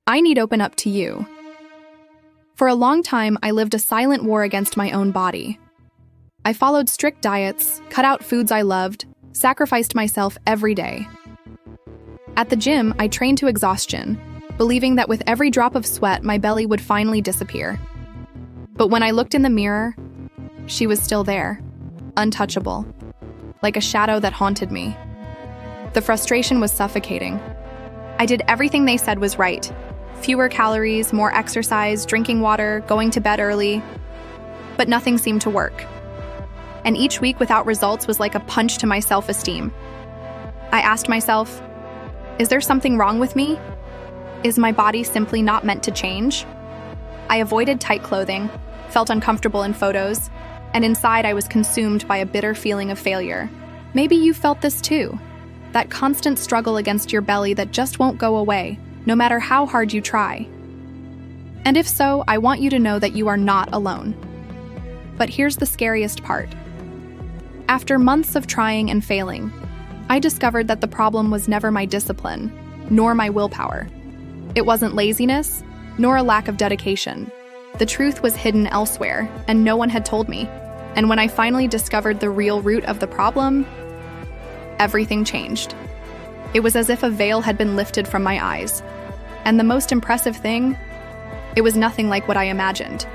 I need open up to you. For a long time, I lived a silent war against my own body. I followed strict diets, cut out foods I loved, sacrificed myself every day. At the gym, I trained to exhaustion, believing that with every drop of sweat, my belly would finally disappear. But when I looked in the mirror, she was still there, untouchable, like a shadow that haunted me. The frustration was suffocating. I did everything they said was right. Fewer calories, more exercise, drinking water, going to bed early. But nothing seemed to work. And each week without results was like a punch to my self-esteem. I asked myself, is there something wrong with me? Is my body simply not meant to change? I avoided tight clothing, felt uncomfortable in photos, and inside I was consumed by a bitter feeling of failure. Maybe you felt this too. That constant struggle against your belly that just won't go away, no matter how hard you try. And if so, I want you to know that you are not alone. But here's the scariest part. After months of trying and failing, I discovered that the problem was never my discipline, nor my willpower. It wasn't laziness, nor a lack of dedication. The truth was hidden elsewhere, and no one had told me. And when I finally discovered the real root of the problem, everything changed. It was as if a veil had been lifted from my eyes. And the most impressive thing, it was nothing like what I imagined.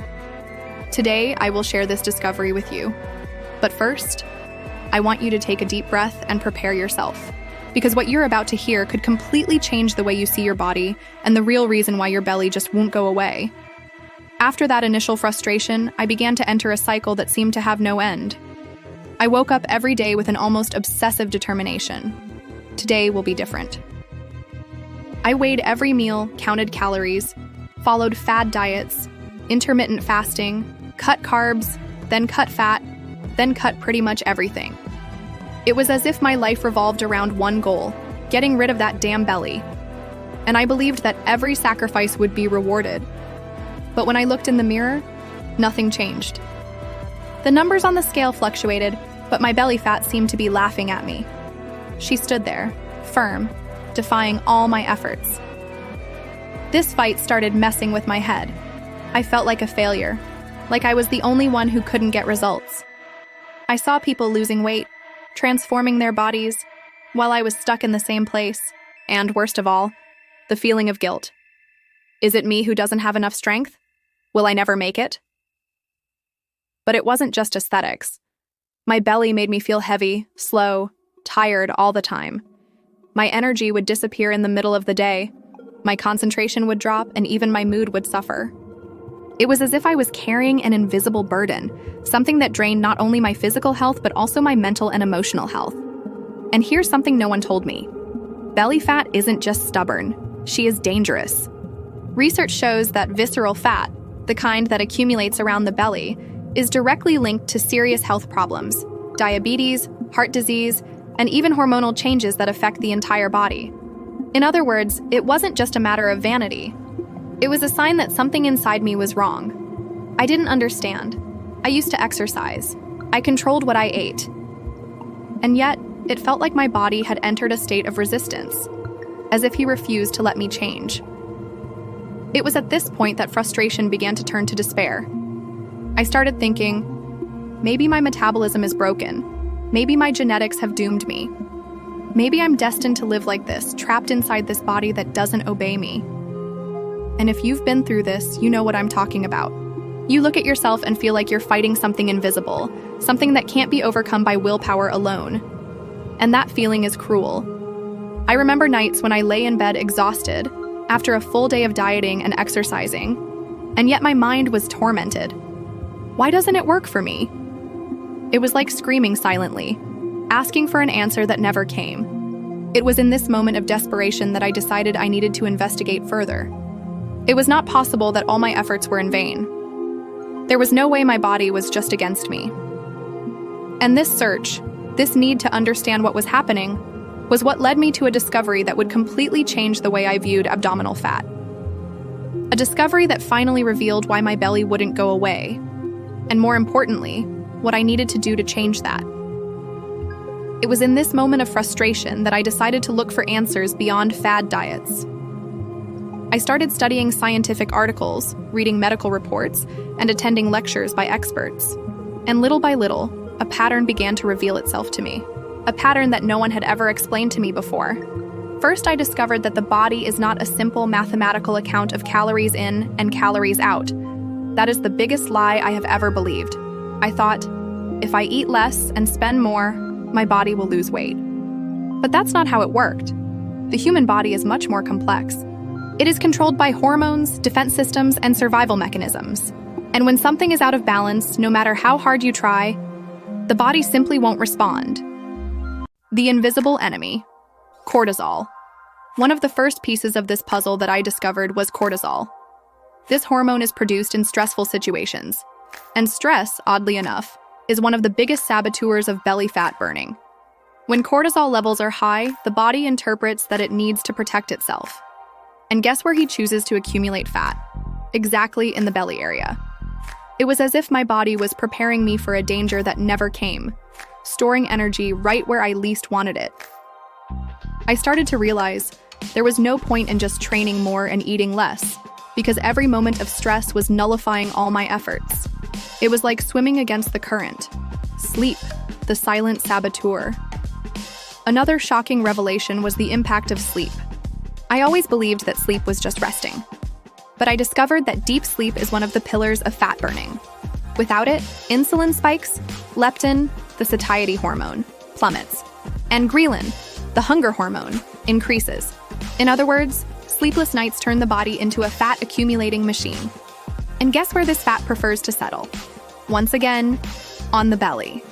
Today, I will share this discovery with you. But first, I want you to take a deep breath and prepare yourself. Because what you're about to hear could completely change the way you see your body and the real reason why your belly just won't go away. After that initial frustration, I began to enter a cycle that seemed to have no end. I woke up every day with an almost obsessive determination. Today will be different. I weighed every meal, counted calories, followed fad diets, intermittent fasting, cut carbs, then cut fat, then cut pretty much everything. It was as if my life revolved around one goal, getting rid of that damn belly. And I believed that every sacrifice would be rewarded. But when I looked in the mirror, nothing changed. The numbers on the scale fluctuated, but my belly fat seemed to be laughing at me. She stood there, firm, defying all my efforts. This fight started messing with my head. I felt like a failure, like I was the only one who couldn't get results. I saw people losing weight, transforming their bodies, while I was stuck in the same place, and worst of all, the feeling of guilt. Is it me who doesn't have enough strength? Will I never make it? But it wasn't just aesthetics. My belly made me feel heavy, slow, tired all the time. My energy would disappear in the middle of the day, my concentration would drop, and even my mood would suffer. It was as if I was carrying an invisible burden, something that drained not only my physical health but also my mental and emotional health. And here's something no one told me. Belly fat isn't just stubborn, she is dangerous. Research shows that visceral fat, the kind that accumulates around the belly, is directly linked to serious health problems, diabetes, heart disease, and even hormonal changes that affect the entire body. In other words, it wasn't just a matter of vanity. It was a sign that something inside me was wrong. I didn't understand. I used to exercise. I controlled what I ate. And yet, it felt like my body had entered a state of resistance, as if he refused to let me change. It was at this point that frustration began to turn to despair. I started thinking, maybe my metabolism is broken. Maybe my genetics have doomed me. Maybe I'm destined to live like this, trapped inside this body that doesn't obey me. And if you've been through this, you know what I'm talking about. You look at yourself and feel like you're fighting something invisible, something that can't be overcome by willpower alone. And that feeling is cruel. I remember nights when I lay in bed exhausted, after a full day of dieting and exercising, and yet my mind was tormented. Why doesn't it work for me? It was like screaming silently, asking for an answer that never came. It was in this moment of desperation that I decided I needed to investigate further. It was not possible that all my efforts were in vain. There was no way my body was just against me. And this search, this need to understand what was happening, was what led me to a discovery that would completely change the way I viewed abdominal fat. A discovery that finally revealed why my belly wouldn't go away, and more importantly, what I needed to do to change that. It was in this moment of frustration that I decided to look for answers beyond fad diets. I started studying scientific articles, reading medical reports, and attending lectures by experts. And little by little, a pattern began to reveal itself to me. A pattern that no one had ever explained to me before. First, I discovered that the body is not a simple mathematical account of calories in and calories out. That is the biggest lie I have ever believed. I thought, if I eat less and spend more, my body will lose weight. But that's not how it worked. The human body is much more complex. It is controlled by hormones, defense systems, and survival mechanisms. And when something is out of balance, no matter how hard you try, the body simply won't respond. The invisible enemy, cortisol. One of the first pieces of this puzzle that I discovered was cortisol. This hormone is produced in stressful situations. And stress, oddly enough, is one of the biggest saboteurs of belly fat burning. When cortisol levels are high, the body interprets that it needs to protect itself. And guess where he chooses to accumulate fat? Exactly in the belly area. It was as if my body was preparing me for a danger that never came, storing energy right where I least wanted it. I started to realize there was no point in just training more and eating less, because every moment of stress was nullifying all my efforts. It was like swimming against the current. Sleep, the silent saboteur. Another shocking revelation was the impact of sleep. I always believed that sleep was just resting. But I discovered that deep sleep is one of the pillars of fat burning. Without it, insulin spikes, leptin, the satiety hormone, plummets, and ghrelin, the hunger hormone, increases. In other words, sleepless nights turn the body into a fat-accumulating machine. And guess where this fat prefers to settle? Once again, on the belly.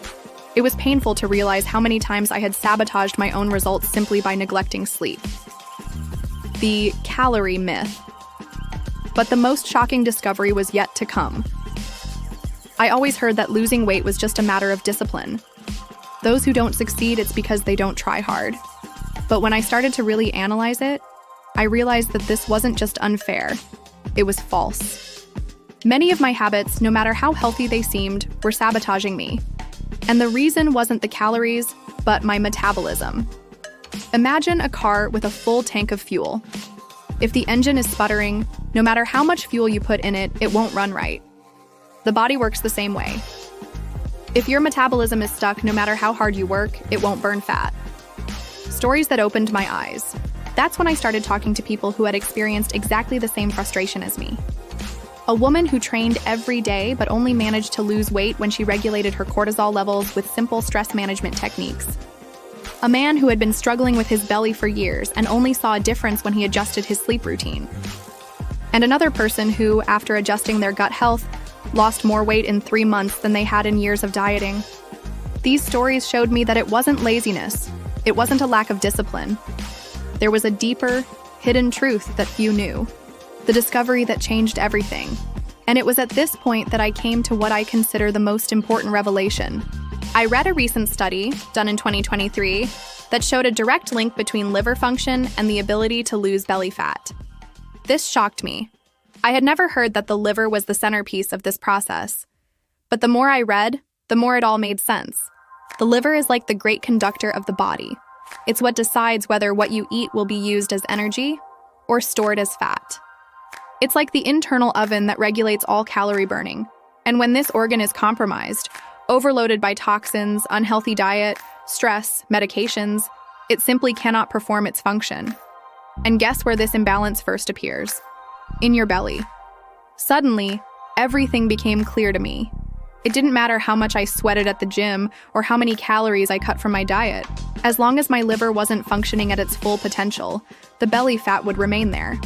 It was painful to realize how many times I had sabotaged my own results simply by neglecting sleep. The calorie myth. But the most shocking discovery was yet to come. I always heard that losing weight was just a matter of discipline. Those who don't succeed, it's because they don't try hard. But when I started to really analyze it, I realized that this wasn't just unfair, it was false. Many of my habits, no matter how healthy they seemed, were sabotaging me. And the reason wasn't the calories, but my metabolism. Imagine a car with a full tank of fuel. If the engine is sputtering, no matter how much fuel you put in it, it won't run right. The body works the same way. If your metabolism is stuck, no matter how hard you work, it won't burn fat. Stories that opened my eyes. That's when I started talking to people who had experienced exactly the same frustration as me. A woman who trained every day but only managed to lose weight when she regulated her cortisol levels with simple stress management techniques. A man who had been struggling with his belly for years and only saw a difference when he adjusted his sleep routine. And another person who, after adjusting their gut health, lost more weight in 3 months than they had in years of dieting. These stories showed me that it wasn't laziness. It wasn't a lack of discipline. There was a deeper, hidden truth that few knew. The discovery that changed everything. And it was at this point that I came to what I consider the most important revelation. I read a recent study, done in 2023, that showed a direct link between liver function and the ability to lose belly fat. This shocked me. I had never heard that the liver was the centerpiece of this process. But the more I read, the more it all made sense. The liver is like the great conductor of the body. It's what decides whether what you eat will be used as energy or stored as fat. It's like the internal oven that regulates all calorie burning. And when this organ is compromised, overloaded by toxins, unhealthy diet, stress, medications, it simply cannot perform its function. And guess where this imbalance first appears? In your belly. Suddenly, everything became clear to me. It didn't matter how much I sweated at the gym or how many calories I cut from my diet. As long as my liver wasn't functioning at its full potential, the belly fat would remain there.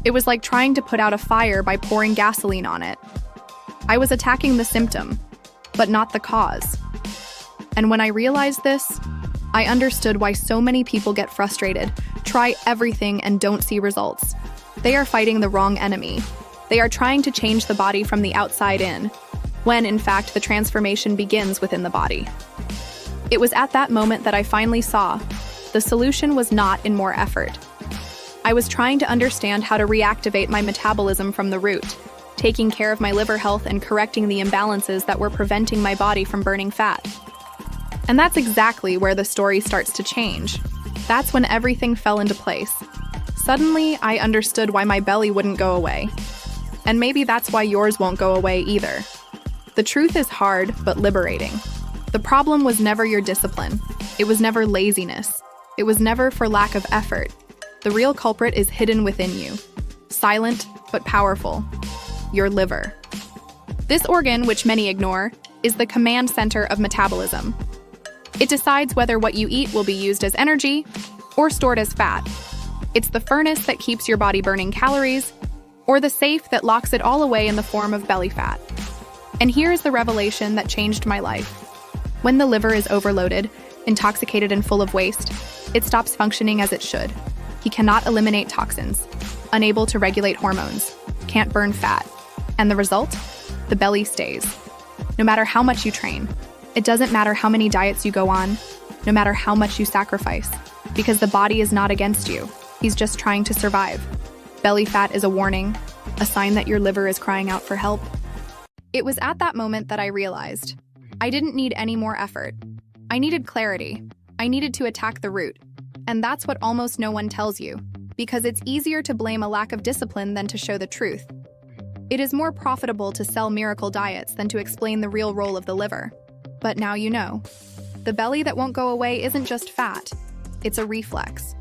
It was like trying to put out a fire by pouring gasoline on it. I was attacking the symptom, but not the cause. And when I realized this, I understood why so many people get frustrated, try everything, and don't see results. They are fighting the wrong enemy. They are trying to change the body from the outside in, when in fact the transformation begins within the body. It was at that moment that I finally saw the solution was not in more effort. I was trying to understand how to reactivate my metabolism from the root, taking care of my liver health and correcting the imbalances that were preventing my body from burning fat. And that's exactly where the story starts to change. That's when everything fell into place. Suddenly, I understood why my belly wouldn't go away. And maybe that's why yours won't go away either. The truth is hard, but liberating. The problem was never your discipline. It was never laziness. It was never for lack of effort. The real culprit is hidden within you. Silent, but powerful. Your liver. This organ, which many ignore, is the command center of metabolism. It decides whether what you eat will be used as energy or stored as fat. It's the furnace that keeps your body burning calories, or the safe that locks it all away in the form of belly fat. And here's the revelation that changed my life. When the liver is overloaded, intoxicated and full of waste, it stops functioning as it should. He cannot eliminate toxins, unable to regulate hormones, can't burn fat. And the result? The belly stays. No matter how much you train, it doesn't matter how many diets you go on, no matter how much you sacrifice, because the body is not against you. He's just trying to survive. Belly fat is a warning, a sign that your liver is crying out for help. It was at that moment that I realized I didn't need any more effort. I needed clarity. I needed to attack the root. And that's what almost no one tells you, because it's easier to blame a lack of discipline than to show the truth. It is more profitable to sell miracle diets than to explain the real role of the liver. But now you know. The belly that won't go away isn't just fat. It's a reflex.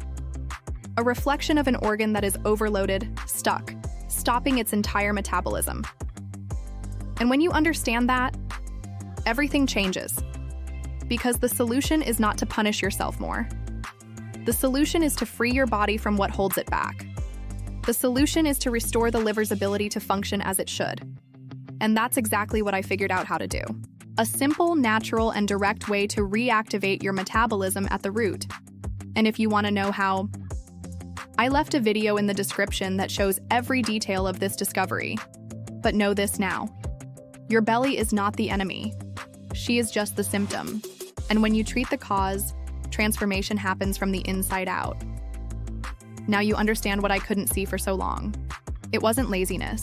A reflection of an organ that is overloaded, stuck, stopping its entire metabolism. And when you understand that, everything changes. Because the solution is not to punish yourself more. The solution is to free your body from what holds it back. The solution is to restore the liver's ability to function as it should. And that's exactly what I figured out how to do. A simple, natural, and direct way to reactivate your metabolism at the root. And if you want to know how, I left a video in the description that shows every detail of this discovery. But know this now. Your belly is not the enemy. She is just the symptom. And when you treat the cause, transformation happens from the inside out. Now you understand what I couldn't see for so long. It wasn't laziness.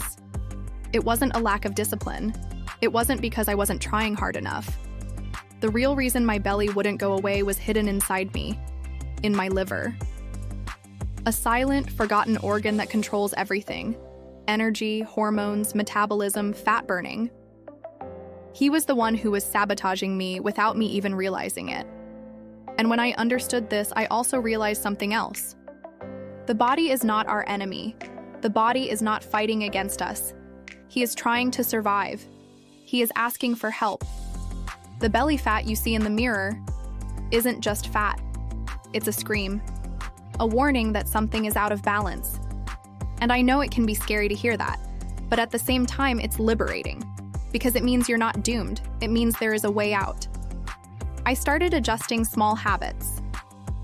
It wasn't a lack of discipline. It wasn't because I wasn't trying hard enough. The real reason my belly wouldn't go away was hidden inside me, in my liver. A silent, forgotten organ that controls everything: energy, hormones, metabolism, fat burning. He was the one who was sabotaging me without me even realizing it. And when I understood this, I also realized something else. The body is not our enemy. The body is not fighting against us. He is trying to survive. He is asking for help. The belly fat you see in the mirror isn't just fat. It's a scream. A warning that something is out of balance. And I know it can be scary to hear that, but at the same time, it's liberating. Because it means you're not doomed. It means there is a way out. I started adjusting small habits.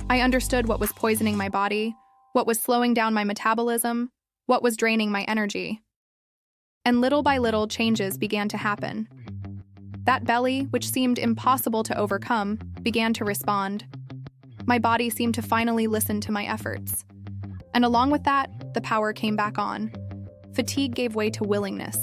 I understood what was poisoning my body, what was slowing down my metabolism, what was draining my energy. And little by little, changes began to happen. That belly, which seemed impossible to overcome, began to respond. My body seemed to finally listen to my efforts. And along with that, the power came back on. Fatigue gave way to willingness.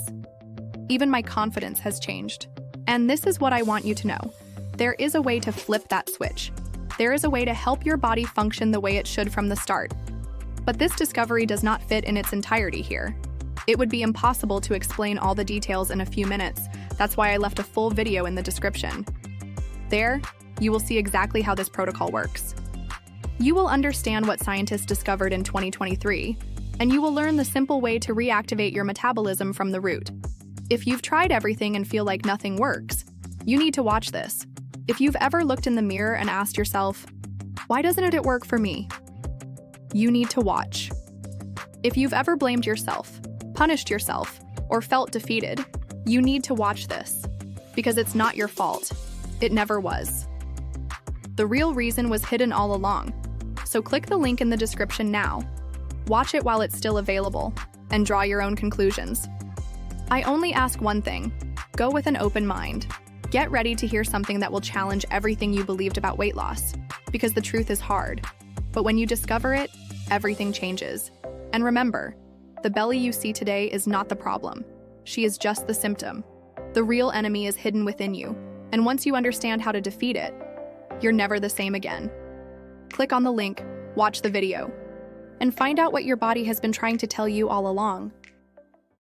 Even my confidence has changed. And this is what I want you to know. There is a way to flip that switch. There is a way to help your body function the way it should from the start. But this discovery does not fit in its entirety here. It would be impossible to explain all the details in a few minutes. That's why I left a full video in the description. There, you will see exactly how this protocol works. You will understand what scientists discovered in 2023, and you will learn the simple way to reactivate your metabolism from the root. If you've tried everything and feel like nothing works, you need to watch this. If you've ever looked in the mirror and asked yourself, why doesn't it work for me? You need to watch. If you've ever blamed yourself, punished yourself, or felt defeated, you need to watch this. Because it's not your fault. It never was. The real reason was hidden all along. So click the link in the description now. Watch it while it's still available, and draw your own conclusions. I only ask one thing: go with an open mind. Get ready to hear something that will challenge everything you believed about weight loss, because the truth is hard. But when you discover it, everything changes. And remember, the belly you see today is not the problem. She is just the symptom. The real enemy is hidden within you, and once you understand how to defeat it, you're never the same again. Click on the link, watch the video, and find out what your body has been trying to tell you all along.